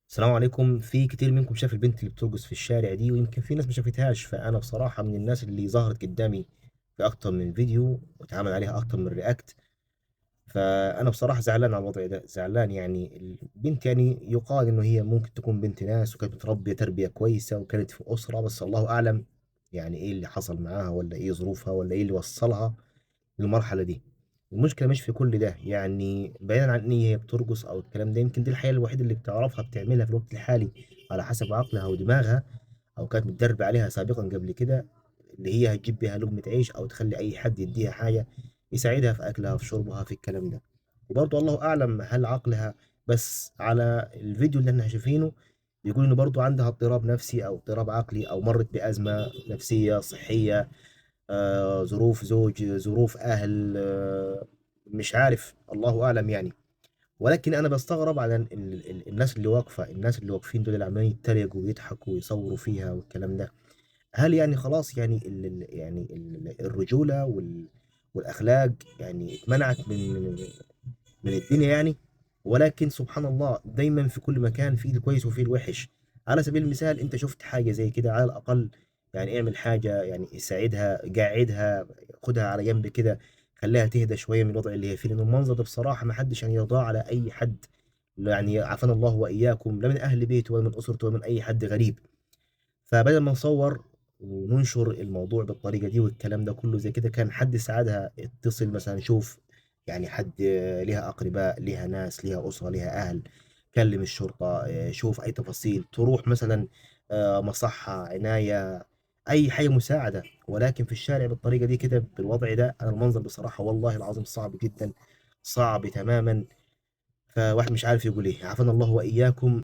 السلام عليكم. في كتير منكم شاف البنت اللي بترقص في الشارع دي، ويمكن في ناس ما شافتهاش. فانا بصراحة من الناس اللي ظهرت قدامي في اكتر من فيديو واتعمل عليها اكتر من رياكت. فانا بصراحة زعلان على الوضع ده، زعلان. يعني البنت يعني يقال انه هي ممكن تكون بنت ناس وكانت متربية تربية كويسة وكانت في اسرة، بس الله اعلم يعني ايه اللي حصل معاها، ولا ايه ظروفها، ولا ايه اللي وصلها للمرحلة دي. المشكلة مش في كل ده، يعني بعيدا عن ان هي بترقص او الكلام ده، يمكن دي الحياة الوحيدة اللي بتعرفها بتعملها في الوقت الحالي على حسب عقلها ودماغها، او كانت متدربة عليها سابقا قبل كده، اللي هي هتجيب بيها لقمة عيش او تخلي اي حد يديها حاجة يساعدها في اكلها في شربها في الكلام ده. وبرضه الله اعلم هل عقلها، بس على الفيديو اللي احنا شايفينه بيقول انه برضه عندها اضطراب نفسي او اضطراب عقلي او مرت بأزمة نفسية صحية، ظروف زوج، ظروف أهل، مش عارف، الله أعلم يعني. ولكن أنا بستغرب على الناس اللي واقفة، الناس اللي واقفين دول اللي عمالين يتريقوا ويضحكوا ويصوروا فيها والكلام ده. هل يعني خلاص يعني الرجولة والأخلاق يعني اتمنعت من الدنيا يعني؟ ولكن سبحان الله دايما في كل مكان فيه الكويس وفيه الوحش. على سبيل المثال انت شفت حاجة زي كده، على الأقل يعني اعمل حاجة، يعني ساعدها، قاعدها، خدها على جنب كده، خليها تهدى شوية من الوضع اللي هي فيه، لأن المنظر ده بصراحة ما حدش يعني يرضاه على أي حد. يعني عافانا الله وإياكم، لا من أهل بيته ولا من أسرته ولا من أي حد غريب. فبدل ما نصور وننشر الموضوع بالطريقة دي والكلام ده كله زي كده، كان حد ساعدها اتصل مثلا، شوف يعني حد ليها أقرباء، ليها ناس، ليها أسرة، ليها أهل، كلم الشرطة، شوف أي تفاصيل، تروح مثلا مصحة، عناية، أي حاجة مساعدة. ولكن في الشارع بالطريقة دي كده بالوضع ده، أنا المنظر بصراحة والله العظيم صعب جدا، صعب تماما. فواحد مش عارف يقول إيه، عافانا الله وإياكم.